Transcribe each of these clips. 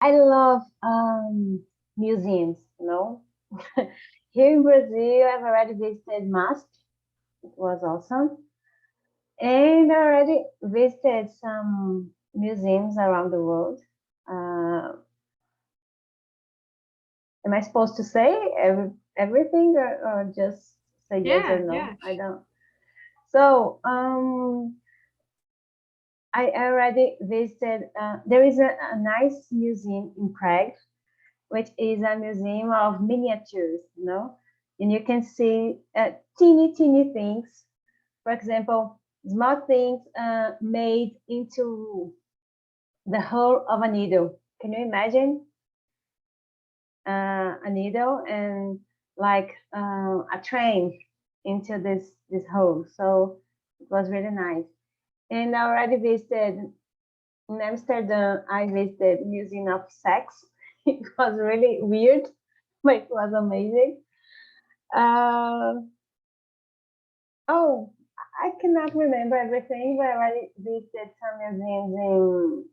I love museums, Here in Brazil, I've already visited MASP. It was awesome. And I already visited some museums around the world. Am I supposed to say everything or just say yes or Yeah, no? yeah. I don't. So I already visited. There is a nice museum in Prague, which is a museum of miniatures, and you can see teeny things. For example, small things made into the hole of a needle. Can you imagine a needle and like a train into this hole? So it was really nice. And I already visited in Amsterdam. I visited Museum of Sex. It was really weird, but it was amazing. Uh, oh, I cannot remember everything, but I already visited some museums in.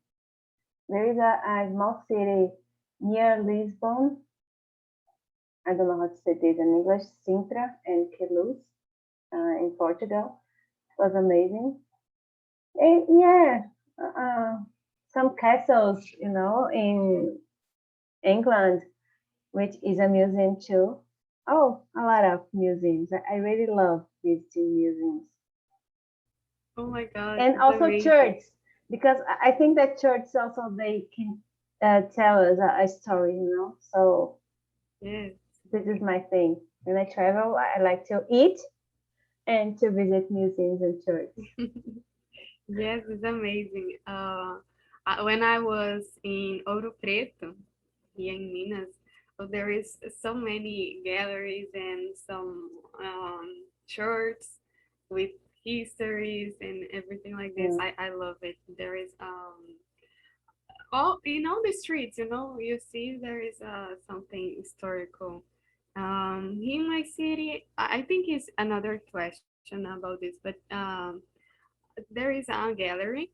There is a small city near Lisbon. I don't know how to say this in English. Sintra and Queluz in Portugal. It was amazing. And yeah, uh, some castles, in England, which is a museum too. Oh, a lot of museums. I really love visiting museums. Oh my God, And it's also amazing. church, because I think that church also they can tell us a story, So Yes. this is my thing. When I travel, I like to eat and to visit museums and church. Yes, it's amazing. When I was in Ouro Preto, here in Minas, there is so many galleries and some churches with histories and everything like this. Yeah. I love it. There is all in all the streets, you see there is something historical. In my city, I think it's another question about this, but there is a gallery,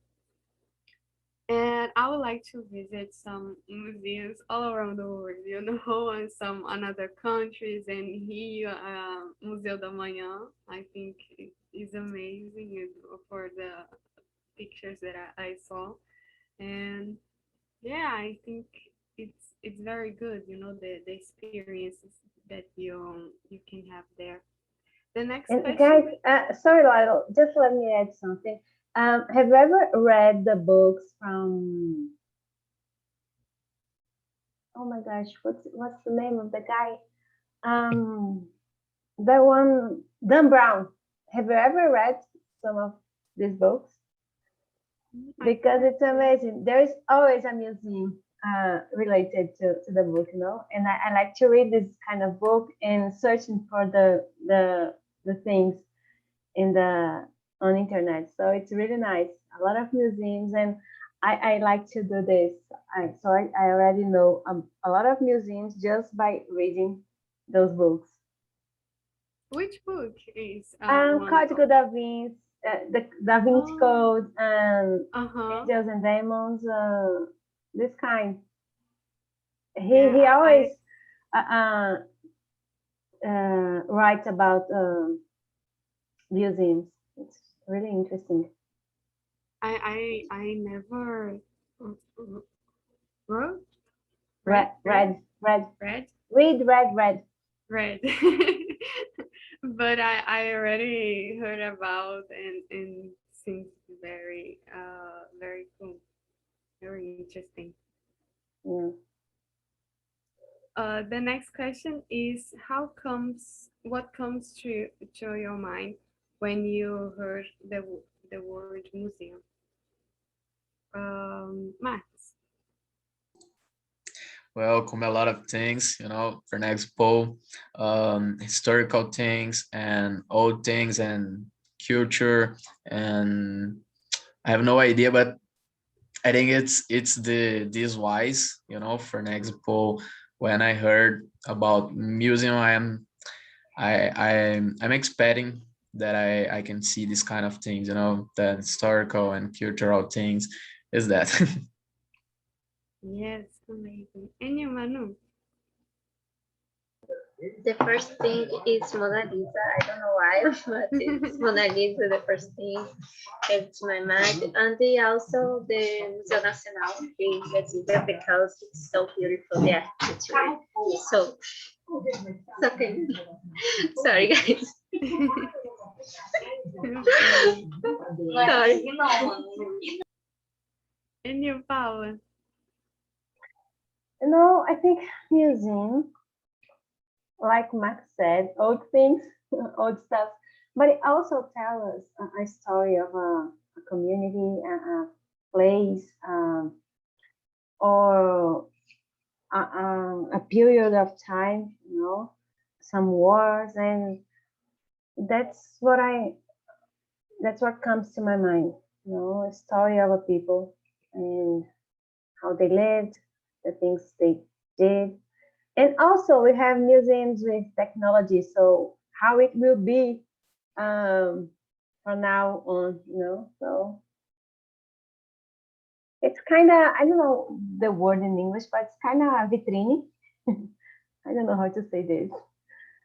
and I would like to visit some museums all around the world, and some another countries. And here, Museu da Manhã, I think it is amazing for the pictures that I saw. And yeah, I think it's very good, the experiences that you can have there. The next And question. guys, sorry, Lionel, just let me add something. Have you ever read the books from? Oh my gosh, what's the name of the guy? The one Dan Brown. Have you ever read some of these books? I Because think it's amazing. There is always a museum related to the book, And I like to read this kind of book and searching for the things in the on internet. So it's really nice. A lot of museums, and I like to do this. I already know a lot of museums just by reading those books. which book is one of. Código da Vinci, the Da Vinci Oh, Code, and uh-huh. Angels and Demons, this kind. He Yeah, he I always uh, writes about museums. It's really interesting. I never wrote read Red, read red, red, read read, red, red. read, but I already heard about and seems very very cool, very interesting. Yeah. The next question is what comes to your mind when you heard the word museum? Max. Well, come a lot of things, for example, historical things and old things and culture. And I have no idea, but I think it's this wise, for example, when I heard about museum, I'm expecting that I can see this kind of things, the historical and cultural things is that. Yes, Amazing. And you, Manu? The first thing is Mona Lisa. I don't know why, but it's Mona Lisa. The first thing it's my mind, and also the Museu Nacional in Brasilia because it's so beautiful. Yeah, it's really so. It's okay. Sorry, guys. Sorry. And you, Paula? I think museum, like Max said, old things, old stuff, but it also tells us a story of a community, a place, or a period of time, some wars, and that's what comes to my mind, a story of a people and how they lived, the things they did. And also we have museums with technology, so how it will be from now on, so it's kind of, I don't know the word in English, but it's kind of vitrine. I don't know how to say this.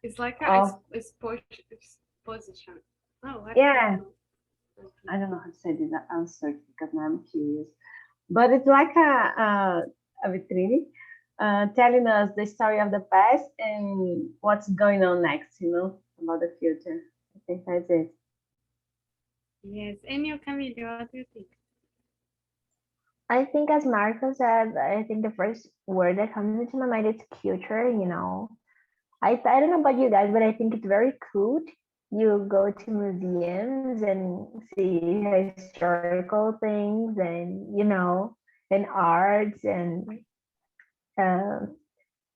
It's like Oh. exposition. Oh, Yeah. I don't know how to say this. I'll search because now I'm curious. But it's like a vitrine, telling us the story of the past and what's going on next, about the future. I think that's it. Yes. And you, Camille, what do you think? I think, as Marco said, I think the first word that comes into my mind is culture. I don't know about you guys, but I think it's very cool. You go to museums and see historical things, and and arts and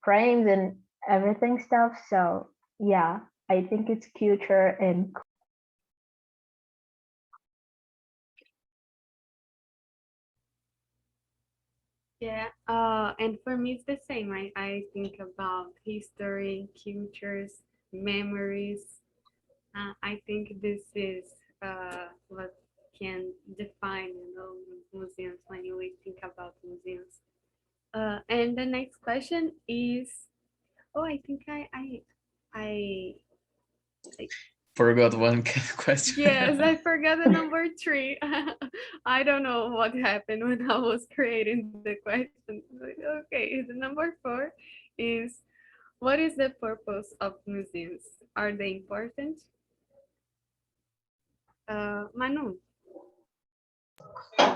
frames and everything stuff. So yeah, I think it's culture and Yeah, and for me it's the same. I think about history, cultures, memories. I think this is what can define, museums when we think about museums. And the next question is, oh, I think I Forgot one question. yes, I forgot the number 3. I don't know what happened when I was creating the question. Okay, the number 4 is, what is the purpose of museums? Are they important? Manu?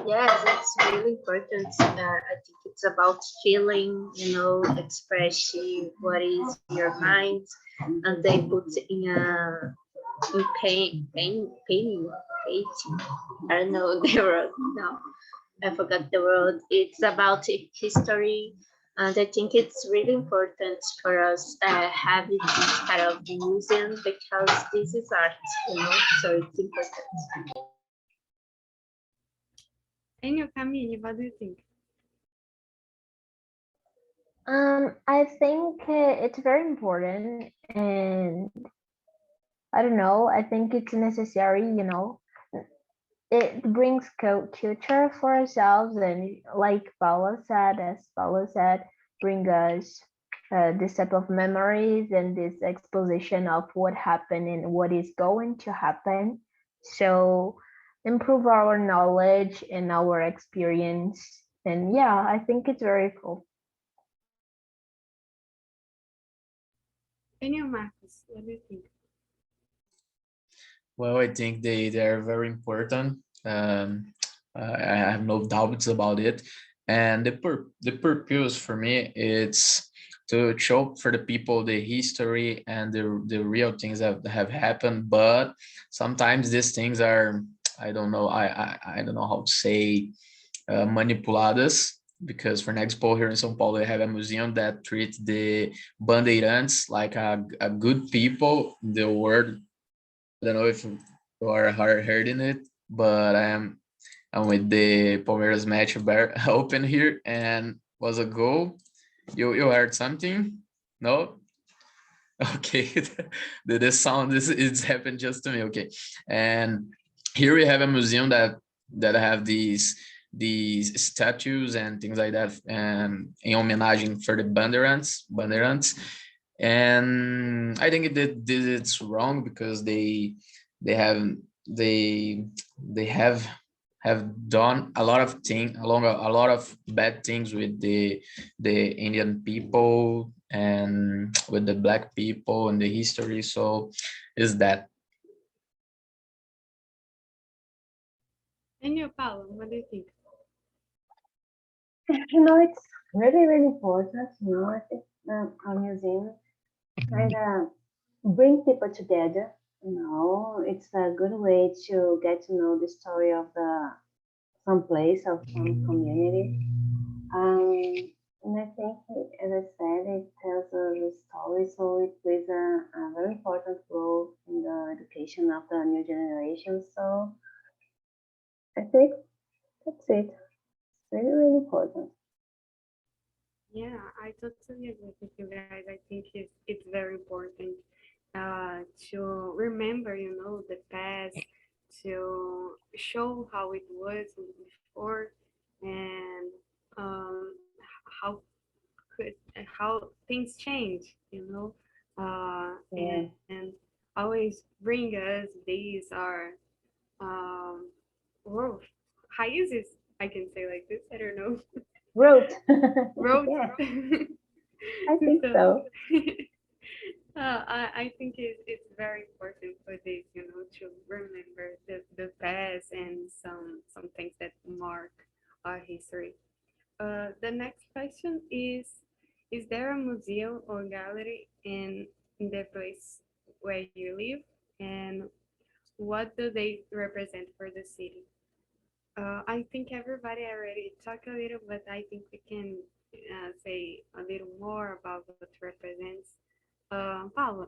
yes, it's really important. I think it's about feeling, expressing what is your mind, and they put in painting. I don't know the word now. I forgot the word. It's about history, and I think it's really important for us having this kind of museum because this is art, so it's important. And you, Camille, what do you think? I think it's very important, and I don't know. I think it's necessary. It brings culture for ourselves, and like as Paula said, bring us this type of memories and this exposition of what happened and what is going to happen. So improve our knowledge and our experience. And yeah, I think it's very cool. And you, Marcus, what do you think? Well, I think they are very important. I have no doubts about it. And the purpose for me it's to show for the people the history and the real things that have happened. But sometimes these things are, I don't know, I don't know how to say, manipuladas. Because, for example, here in São Paulo, they have a museum that treats the bandeirantes like a good people in the world. I don't know if you are hearing it, but I'm with the Palmeiras match open here, and was a goal. You heard something? No? Okay, the sound is it's happened just to me. Okay, and here we have a museum that have these these statues and things like that, em homenagem for the bandeirantes. And I think it's wrong because they have they have done a lot of a lot of bad things with the Indian people and with the Black people and the history. So is that. And you, Paulo, what do you think? It's really, really important. I think our museum kind of bring people together. It's a good way to get to know the story of some place or some community. And I think, as I said, it tells a story, so it plays a very important role in the education of the new generation. So I think that's it. It's really, really important. Yeah, I totally agree with you guys. I think it's very important to remember, the past, to show how it was before, and how how things change, Yeah. and always bring us these are whoa, how is this? I can say like this. I don't know. Road. Road. Yeah, I think so. I think it's very important for this, to remember the past and some things that mark our history. The next question is there a museum or gallery in the place where you live, and what do they represent for the city? I think everybody already talked a little, but I think we can say a little more about what represents. Paula.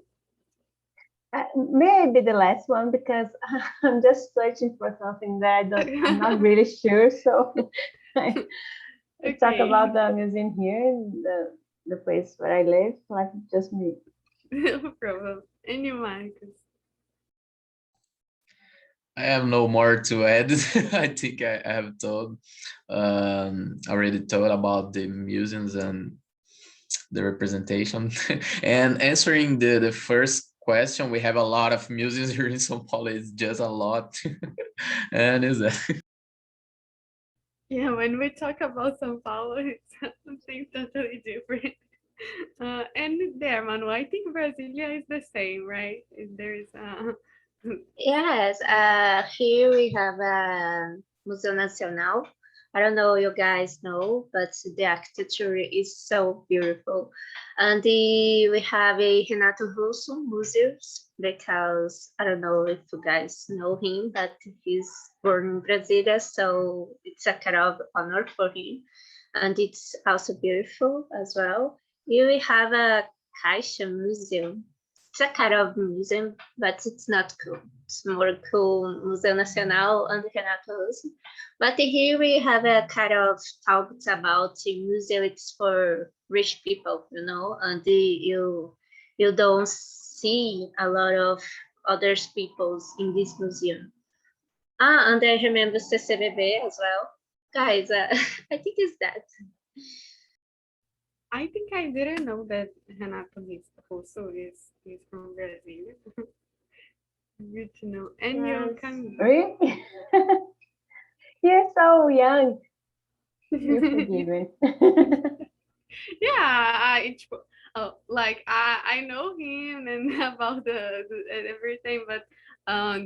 Maybe the last one because I'm just searching for something that I'm not really sure. So I talk about the museum here in the place where I live, like just me. No problem. And you, Marcus? I have no more to add. I think I have already told about the museums and the representation. And answering the first question, we have a lot of museums here in São Paulo. It's just a lot. And is that. Yeah, when we talk about São Paulo, it's something totally different. And there, Manu, I think Brasilia is the same, right? There's Yes, here we have a Museu Nacional. I don't know you guys know, but the architecture is so beautiful. And we have a Renato Russo museums because I don't know if you guys know him, but he's born in Brasilia, so it's a kind of honor for him. And it's also beautiful as well. Here we have a Caixa Museum. It's a kind of museum, but it's not cool. It's more cool Museu Nacional and Renato Russo. But here we have a kind of talks about the museum. It's for rich people, and you don't see a lot of other peoples in this museum. And I remember CCBB as well. Guys, I think it's that. I think I didn't know that Renato Russo is from Brazil. Good to know. And you're coming. Really? You're so young. You're forgiven. Yeah, I know him and about the everything, but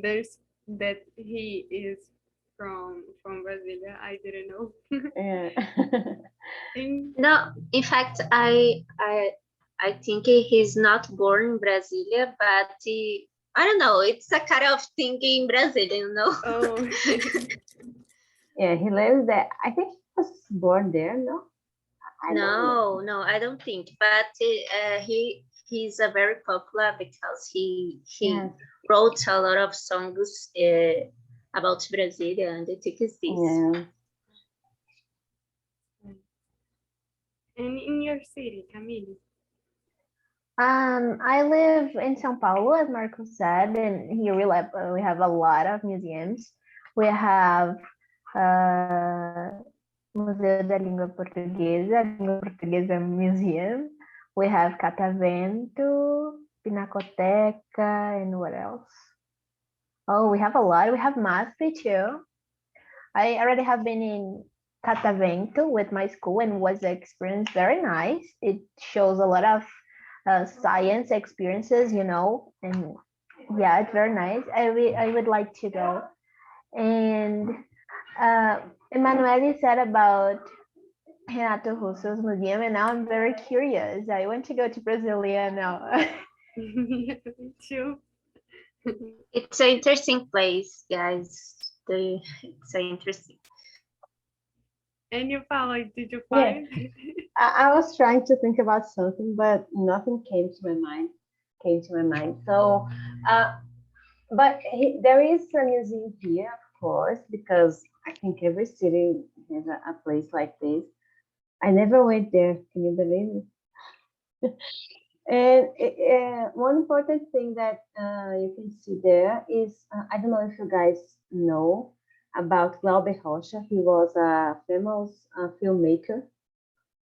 there's that he is from Brasilia. I didn't know. Yeah. No, in fact, I think he's not born in Brasilia, but I don't know. It's a kind of thing in Brazil, Oh. Yeah, he lives there. I think he was born there, no? No, I don't think. But he's a very popular because he wrote a lot of songs about Brasilia, and I think it's this. Yeah. And in your city, Camille? I live in São Paulo, as Marco said, and here we have a lot of museums. We have Museu da Língua Portuguesa Museum. We have Catavento, Pinacoteca, and what else? Oh, we have a lot. We have MASP too. I already have been in Catavento with my school and was an experience very nice. It shows a lot of science experiences, you know, and yeah, it's very nice. I would like to go. And Emanuele said about Renato Russo's museum, and now I'm very curious. I want to go to Brasilia now. Me too. It's an interesting place, guys. It's interesting. And you found, did you Yeah. find? I was trying to think about something, but nothing came to my mind. So, but there is a museum here, of course, because I think every city has a place like this. I never went there. Can you believe it? And one important thing that you can see there is, I don't know if you guys know about Glauber Rocha. He was a famous filmmaker,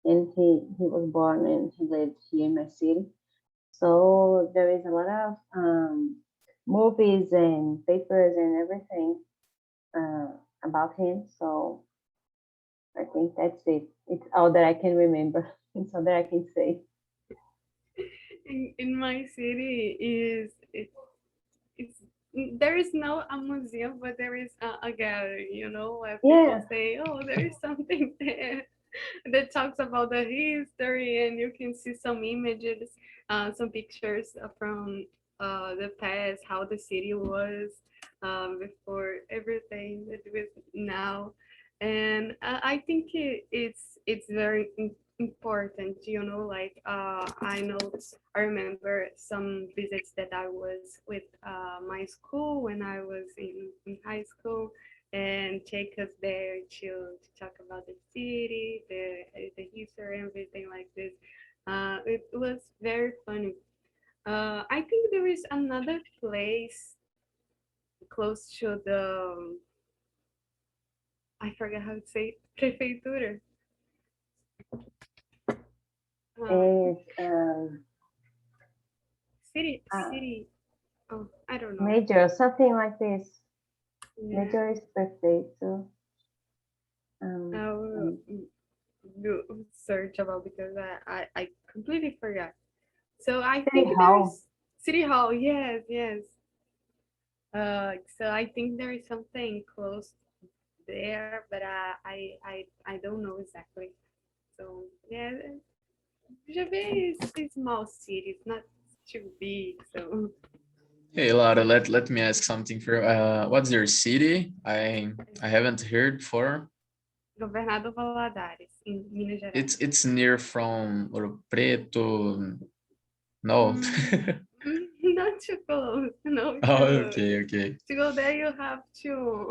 and he was born and he lived here in my city. So there is a lot of movies and papers and everything about him. So I think that's it. It's all that I can remember. It's all that I can say. In my city it's there is no a museum, but there is a gallery, you know, where people Yeah. say, oh, there is something there that talks about the history, and you can see some images, some pictures from the past, how the city was before everything that it is now. And I think it's very important, you know, like I remember some visits that I was with my school when I was in high school, and take us there to talk about the city, the history, everything like this. It was very funny. I think there is another place close to the, I forget how to say, prefeitura. Is City. Oh, I don't know. major, something like this. Yeah. Major is perfect. So, I will do search about, because I completely forgot. So I City think Hall. there's City Hall. Yes, yes. So I think there is something close there, but I don't know exactly. So yeah, Javé is a small city. It's not too big. So Hey Laura, let me ask something for what's your city? I haven't heard before. Governador Valadares, in Minas Gerais. It's near from Ouro Preto. No. Not too close. No. Oh, okay. To go there, you have to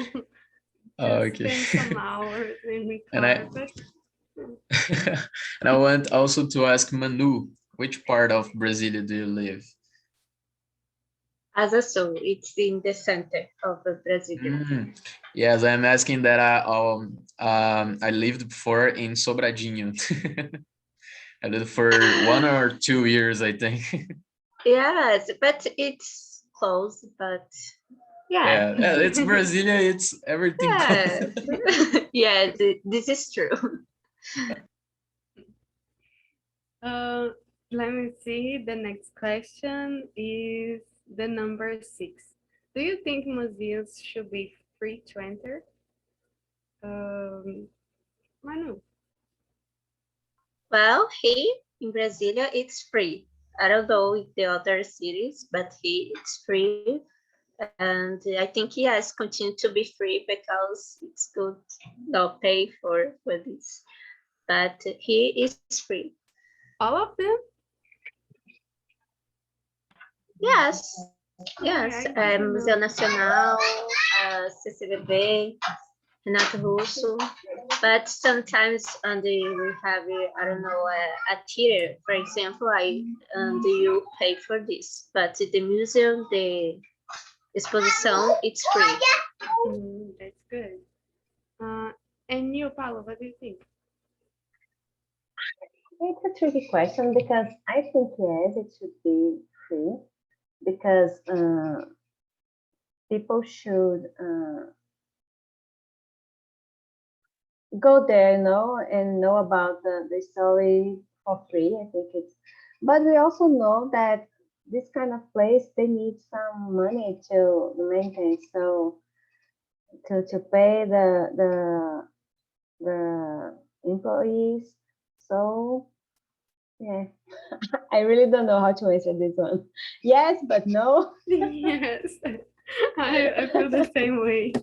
Oh, okay. spend some hours in the And car. But and I want also to ask Manu, which part of Brasilia do you live? Asa Sul, it's in the center of Brazil. Yes, I'm asking that I lived before in Sobradinho. I lived for 1 or 2 years, I think. Yes, but it's close, but yeah. Yeah, it's Brasilia, it's everything Yes. close. Yeah, this is true. let me see. The next question is the number 6. Do you think museums should be free to enter? Manu. Well, here in Brasilia, it's free. I don't know in the other cities, but here it's free. And I think, yes, continue to be free because it's good not pay for this. But here is free. All of them? Yes. Yes. I didn't Museu know. Nacional, CCBB, Renato Russo. But sometimes we have, I don't know, a theater, for example, you pay for this. But the museum, the exposition, it's free. That's good. And you, Paulo, what do you think? It's a tricky question because I think yes, it should be free because people should go there, and know about the story for free. I think it's, but we also know that this kind of place they need some money to maintain, so to pay the employees. So yeah, I really don't know how to answer this one. Yes, but no. Yes, I feel the same way.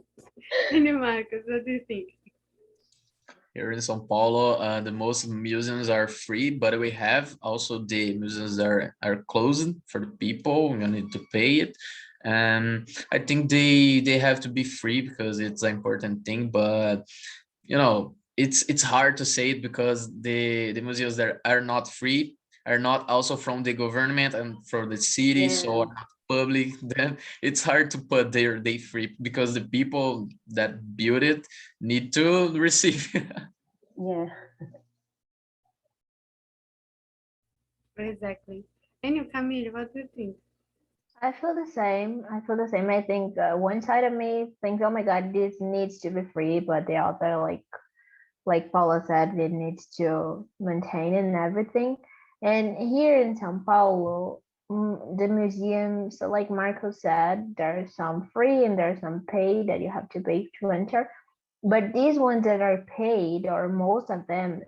And you, Marcus, what do you think? Here in São Paulo, the most museums are free, but we have also the museums that are closed for the people. You need to pay it, and I think they have to be free because it's an important thing. But it's hard to say it because the museums that are not free are not also from the government and from the city, so Yeah. are not public. Then it's hard to put they free because the people that build it need to receive. Yeah. Exactly. And you, Camille, what do you think? I feel the same. I feel the same. I think one side of me thinks, oh my God, this needs to be free, but the other, like Paula said, it needs to maintain and everything. And here in São Paulo, the museums, like Marco said, there's some free and there's some paid that you have to pay to enter. But these ones that are paid, or most of them,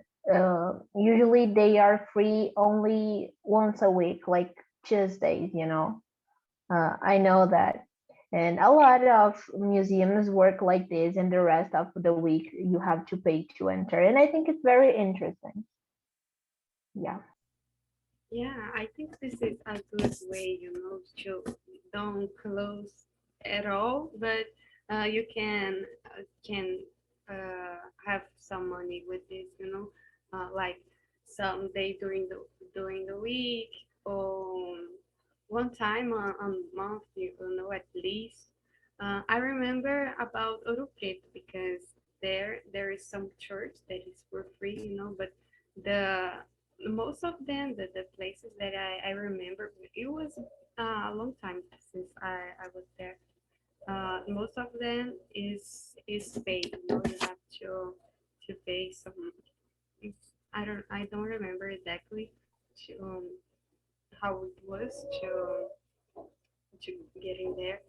usually they are free only once a week, like Tuesdays, I know that. And a lot of museums work like this, and the rest of the week you have to pay to enter. And I think it's very interesting. Yeah. Yeah, I think this is a good way, to don't close at all, but you can have some money with this, like some day during the week, or one time a month, at least. I remember about Ouro Preto because there is some church that is for free, but the most of them, the places that I remember, it was a long time since I was there. Most of them is paid. You have to pay some. I don't remember exactly to, how it was to get in there,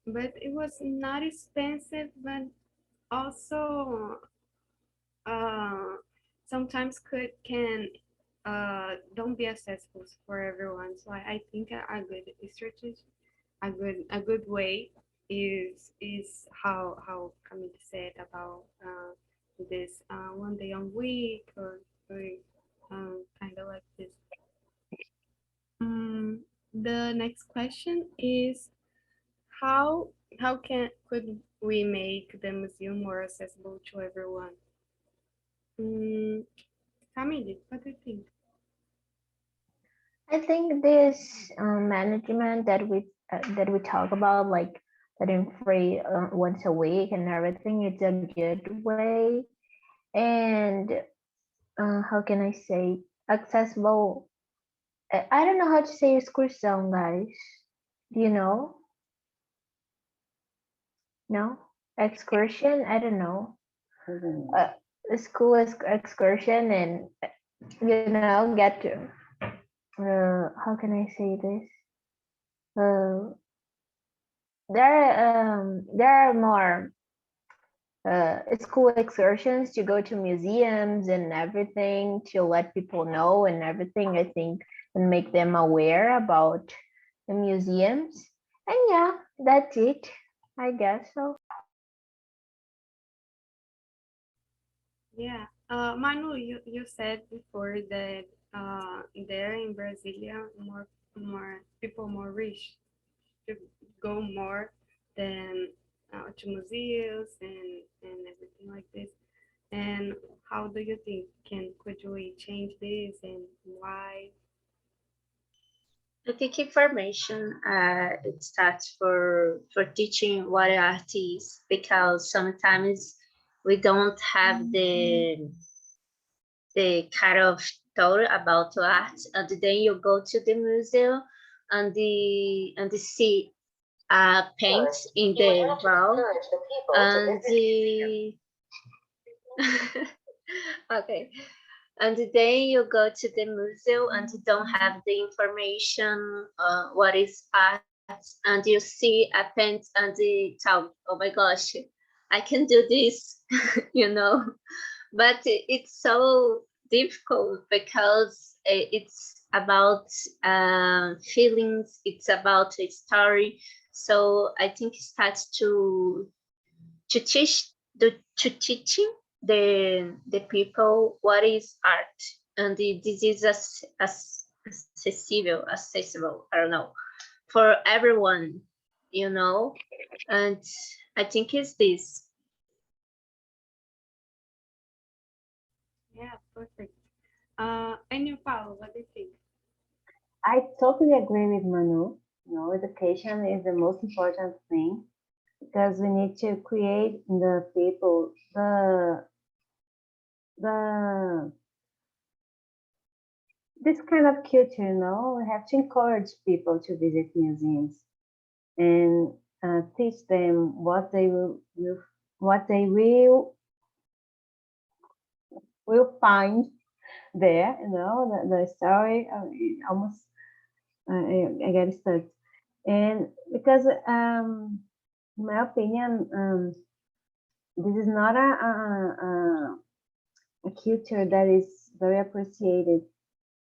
but it was not expensive, but also uh, sometimes can don't be accessible for everyone. So I think a good strategy, a good way is how Camille said about this one day a week, or kind of like this. The next question is how could we make the museum more accessible to everyone? Camille, what do you think? I think this management that we talk about, like getting free once a week and everything, it's a good way. And how can I say accessible? I don't know how to say excursão, guys. Do you know? No? Excursion? I don't know. A school excursion, and get to how can I say this? There are more school excursions to go to museums and everything, to let people know and everything, I think, and make them aware about the museums. And yeah, that's it. I guess so. Yeah, Manu, you said before that there in Brasilia, more people more rich to go more than to museums and everything like this. And how do you think could we change this, and why? I think information it starts for teaching what art is, because sometimes we don't have the kind of story about art, and then you go to the museum and see paint in the wall, and okay, and then you go to the museum and you don't have the information what is art, and you see a paint and the talk, oh my gosh, I can do this, you know. But it's so difficult because it's about feelings, it's about a story. So I think it starts to teaching the people what is art, and this is accessible, I don't know, for everyone, you know. And I think it's this. Yeah, perfect. And you, Paulo, what do you think? I totally agree with Manu. You know, education is the most important thing because we need to create in the people the this kind of culture. You know, we have to encourage people to visit museums and teach them what they will find there. You know, the story almost I get stuck. And because in my opinion, this is not a culture that is very appreciated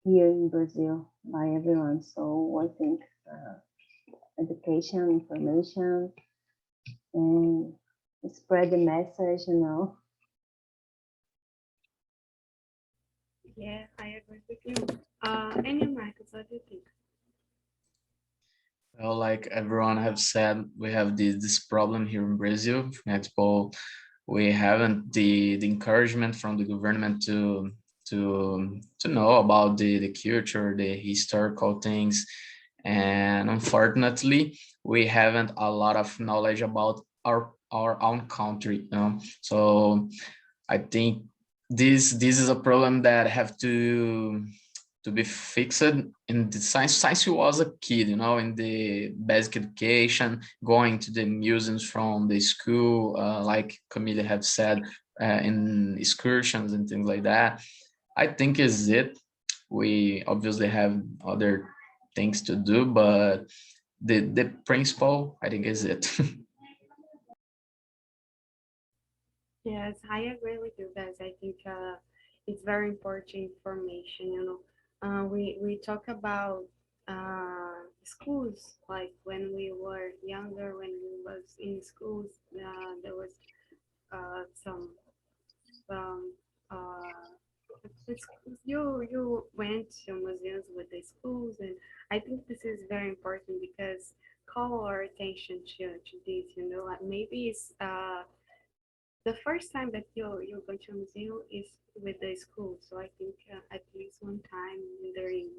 here in Brazil by everyone. So I think education, information, and spread the message, you know. Yeah, I agree with you. And you, Marcus, what do you think? Well, like everyone have said, we have this problem here in Brazil. For example, we haven't the encouragement from the government to know about the culture, the historical things, and unfortunately, we haven't a lot of knowledge about our own country. You know? So I think this is a problem that have to be fixed in the science. Since you was a kid, you know, in the basic education, going to the museums from the school, like Camille have said, in excursions and things like that. I think is it. We obviously have other things to do, but the principle, I think, is it. Yes, I agree with you guys. I think it's very important information. You know, we talk about schools, like when we were younger, when we was in schools, there was some you went to museums with the schools, and I think this is very important because call our attention to this. You know, like maybe it's the first time that you go to a museum is with the school. So I think at least one time during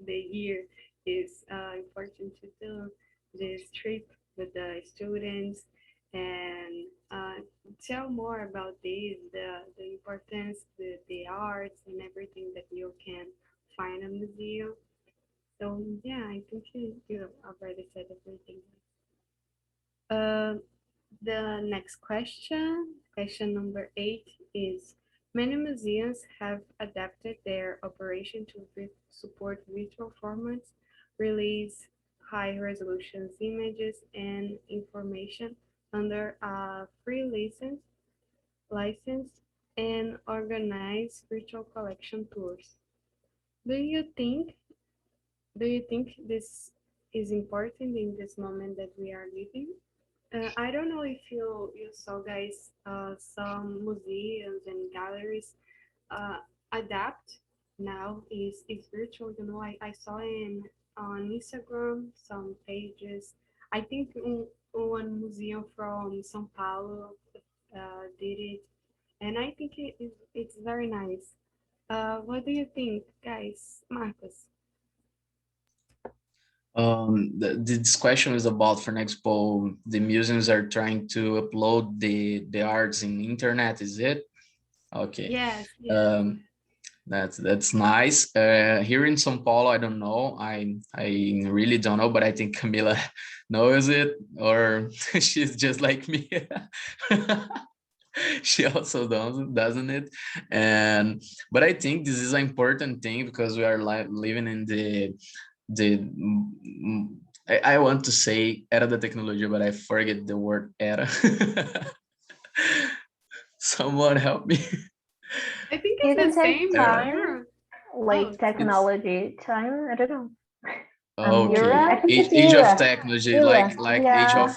the year is important to do this trip with the students and tell more about this, the importance, the arts and everything that you can find in a museum. So yeah, I think you already said everything. Uh, the next question number 8 is, many museums have adapted their operation to support virtual formats, release high resolution images and information under a free license and organize virtual collection tours. Do you think this is important in this moment that we are living? I don't know if you saw, guys, some museums and galleries uh, adapt now is virtual. You know, I saw in on Instagram some pages. I think one museum from São Paulo did it, and I think it's very nice. What do you think, guys? Marcos? This question is about for next poll. The museums are trying to upload the arts in internet. Is it? Okay. Yes, yes. That's nice. Here in São Paulo, I don't know. I really don't know, but I think Camila knows it, or she's just like me. She also doesn't it? And but I think this is an important thing because we are living in I want to say era da tecnologia, but I forget the word era. Someone help me. I think You it's can the say same time, here. like Oh, technology time. I don't know. Okay, Era? I think it's age of era. technology, Era. like Yeah.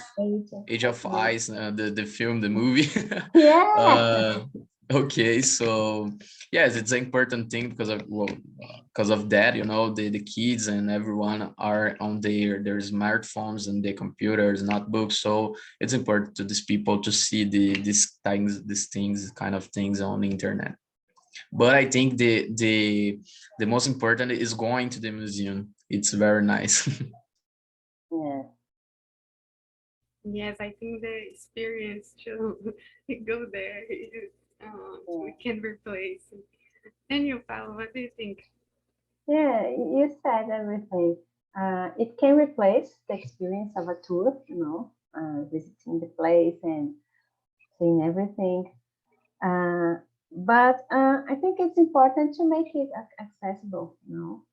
Age of Ice, the film, the movie. Yeah. Okay, so yes, it's an important thing because of that, you know, the kids and everyone are on their smartphones and their computers, notebooks. So it's important to these people to see these things, kind of things on the internet. But I think the most important is going to the museum. It's very nice. Yeah. yes, I think the experience to go there is we can replace. And you, Paolo, what do you think? Yeah, you said everything. It can replace the experience of a tour, you know, visiting the place and seeing everything. But I think it's important to make it accessible, you know.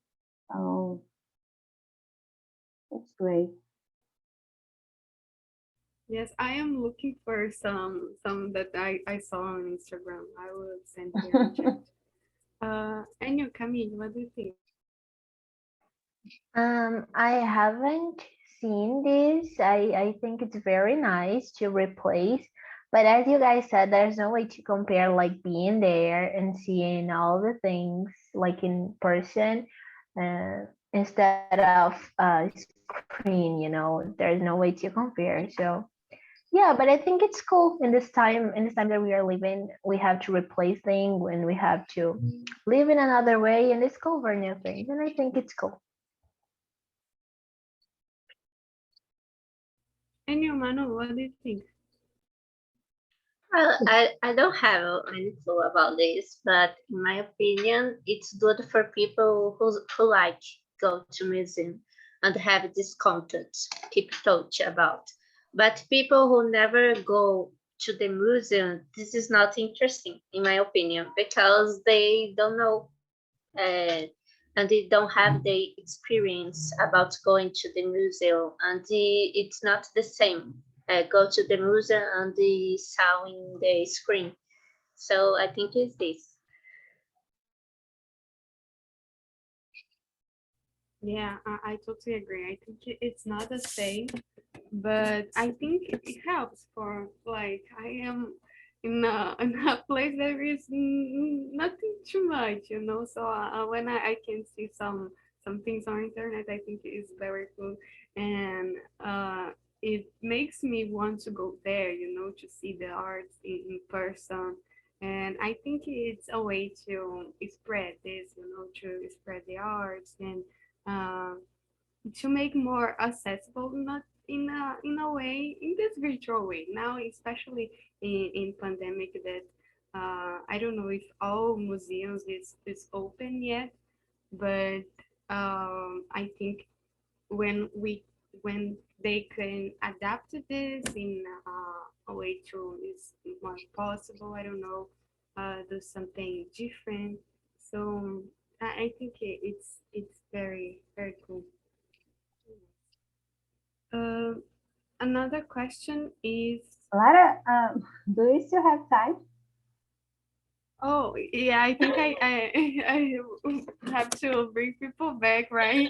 So it's great. Yes, I am looking for some that I saw on Instagram. I will send you in chat. And you, Camille, what do you think? I haven't seen this. I think it's very nice to replace, but as you guys said, there's no way to compare like being there and seeing all the things like in person, instead of screen. You know, there's no way to compare. So yeah, but I think it's cool in this time that we are living. We have to replace things and we have to live in another way and discover new things, and I think it's cool. And you, Manu, what do you think? Well, I don't have any clue about this, but in my opinion, it's good for people who like go to museum and have this content, keep touch about. But people who never go to the museum, this is not interesting, in my opinion, because they don't know and they don't have the experience about going to the museum, and it's not the same. Go to the museum and the sound in the screen. So I think it's this. Yeah, I totally agree. I think it's not the same, but I think it helps for like I am in in a place there is nothing too much, you know. So when I can see some things on internet, I think it is very cool, and it makes me want to go there, you know, to see the art in person. And I think it's a way to spread this, you know, to spread the arts and um, to make more accessible, not in a way, in this virtual way now, especially in pandemic that I don't know if all museums is open yet, but I think when when they can adapt to this in a way to is more possible, I don't know, do something different. So I think it's very very cool. Uh, Another question is, Lara, do you still have time? oh yeah, I think I have to bring people back, right?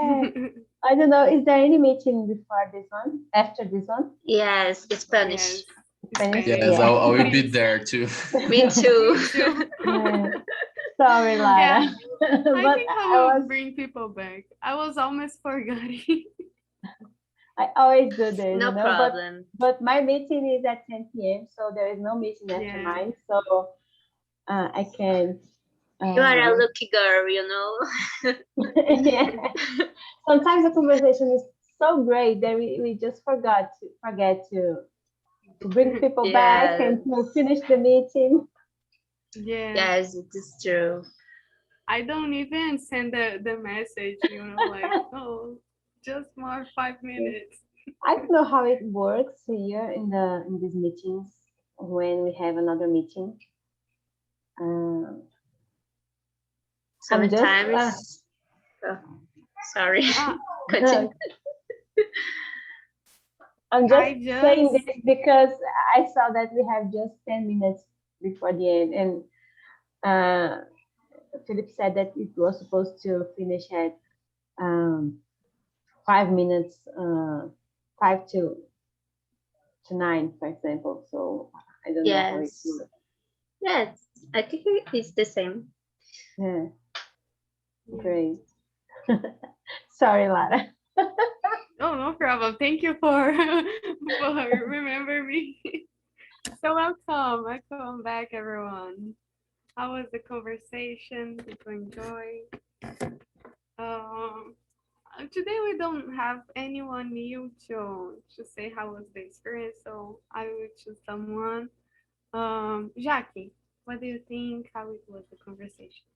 Yeah. I don't know. Is there any meeting before this one? After this one? Yes, Spanish. Yes, Spanish? Spanish. Yes, Yeah. I will be Please. there too. Me too. Me too. Yeah. Sorry, Lara. Yeah, I But think I I will was bring people back. I was almost forgetting. I always do this, No you know. problem. But my meeting is at 10 p.m. So there is no meeting after Yeah. mine. So I can You are a lucky girl, you know. yeah. sometimes the conversation is so great that we just forget to bring people back and to finish the meeting. Yeah. Yes, it is true. I don't even send the message, like, oh, just more 5 minutes. I don't know how it works here in these meetings when we have another meeting. Sometimes, sorry, continue. I'm just saying this because I saw that we have just 10 minutes before the end, and Philip said that it was supposed to finish at 5 minutes, 5 to 9, for example. So I don't know how it works. Yes, I think it's the same. Yeah. Great. Sorry, Lara. Oh, no problem. Thank you for remembering me. So welcome back, everyone. How was the conversation? Did you enjoy? Today we don't have anyone new to say how was the experience, so I will choose someone. Jackie, what do you think? How it was the conversation?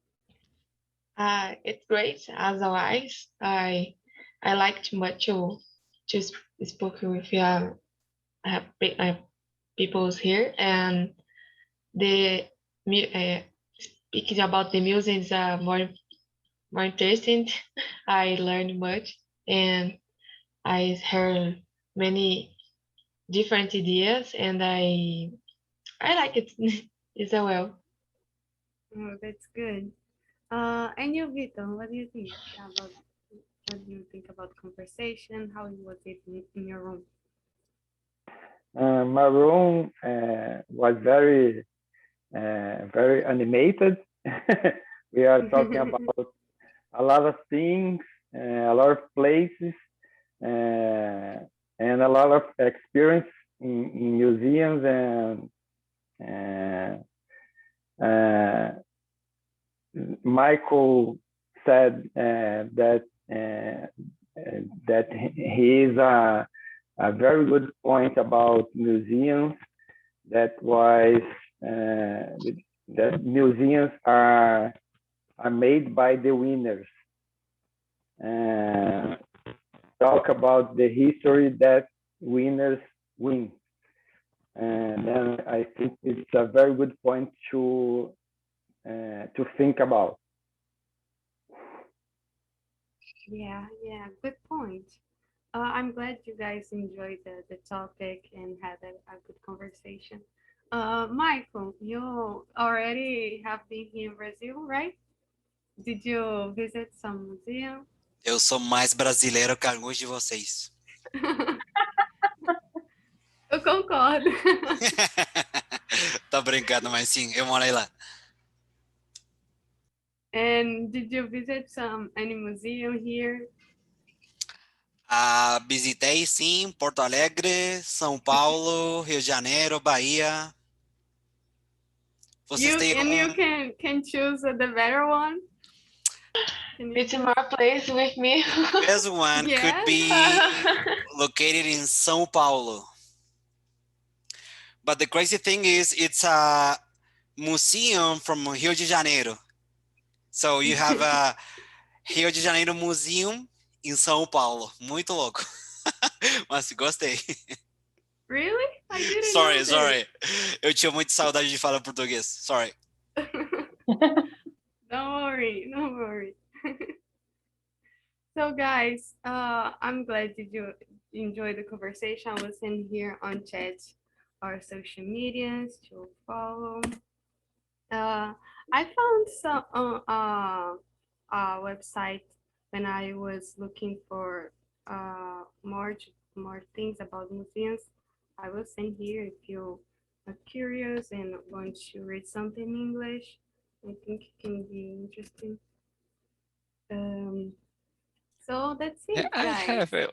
It's great as always. I liked much to speak with people here, and the speaking about the music is more interesting. I learned much, and I heard many different ideas, and I like it as well. Oh, that's good. And you, Vito, what do you think about? What do you think about conversation? How was it in your room? My room was very animated. We are talking about a lot of things, a lot of places, and a lot of experience in museums and Michael said that he is a very good point about museums. That was that museums are made by the winners. Talk about the history that winners win. And then I think it's a very good point to think about. Yeah, good point. I'm glad you guys enjoyed the topic and had a good conversation. Michael, you already have been here in Brazil, right? Did you visit some museum? Eu sou mais brasileiro que alguns de vocês. Eu concordo. Tô brincando, mas sim, eu morei lá. And did you visit any museum here? Visitei sim, Porto Alegre, São Paulo, Rio de Janeiro, Bahia. Vocês têm you can choose the better one? It's more place with me. Best one could be located in São Paulo. But the crazy thing is, it's a museum from Rio de Janeiro. So you have a Rio de Janeiro Museum em São Paulo. Muito louco. Mas gostei. Really? I didn't know Sorry. Eu tinha muita saudade de falar português. Sorry. Don't worry. So guys, I'm glad you enjoyed the conversation. I was in here on chat our social medias to follow. I found some website when I was looking for more things about museums. I will send here if you are curious and want to read something in English. I think it can be interesting. So that's it, I guys. have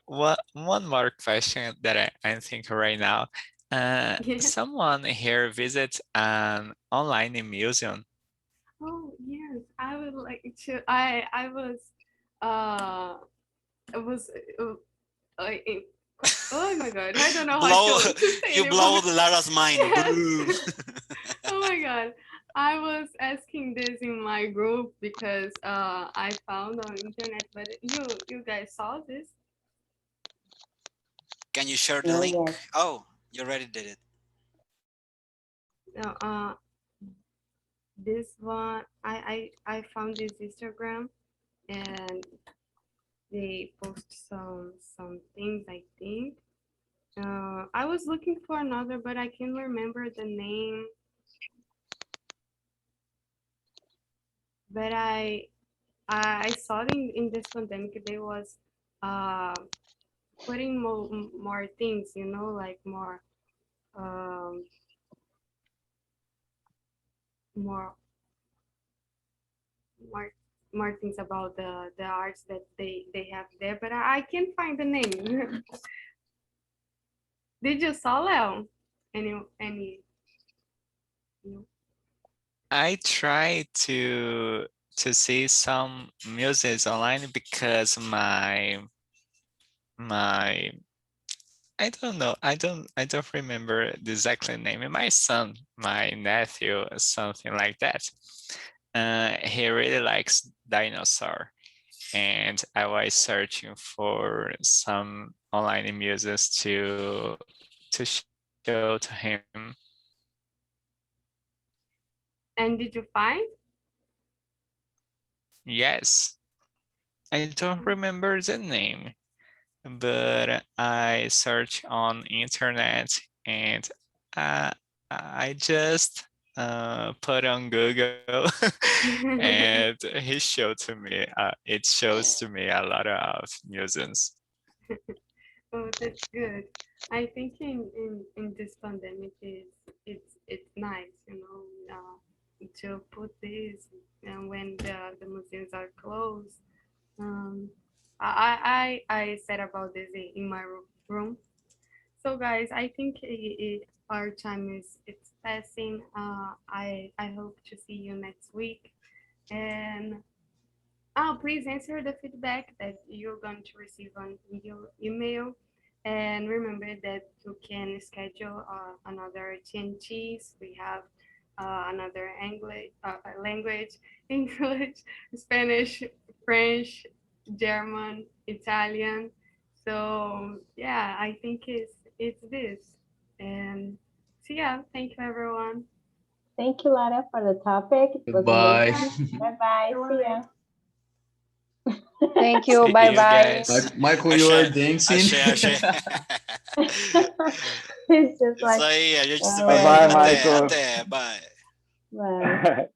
one more question that I'm thinking right now. Someone here visits an online museum. Oh yes, I would like to. I was it was uh, it- oh my god, I don't know Blow, how to say you it. blow Lara's mind. Yes. Oh my god. I was asking this in my group because I found on internet, but you guys saw this? Can you share the No, link? yes. Oh, you already did it. No, this one I found this Instagram and they post some things I think. I was looking for another, but I can't remember the name. But I saw in this pandemic there was putting more things, you know, like um, more more more things about the arts that they have there. But I can't find the name. Did you saw, Leo? Any? No? I try to see some music online because my I don't know. I don't remember the exact name. My son, my nephew, something like that. He really likes dinosaur, and I was searching for some online music to show to him. And did you find? Yes, I don't remember the name, but I search on internet and I just put on Google and he showed to me. It shows to me a lot of musicians. Oh, that's good. I think in this pandemic is it's nice, you know, to put this when the museums are closed. Um, I said about this in my room. So guys, I think our time is it's passing. I hope to see you next week, and please answer the feedback that you're going to receive on your email. And remember that you can schedule another TNTs. We have another language, English, Spanish, French, German, Italian. So yeah, I think it's this. And so yeah, thank you everyone. Thank you, Lara, for the topic. It was Goodbye. amazing. Bye-bye. See ya. Thank you. See Bye you bye. guys. Michael, you are dancing. Achei. It's just Isso like, aí, a gente se oh, vê Bye-bye, aí. my Até, Michael. até. Bye. God. Bye.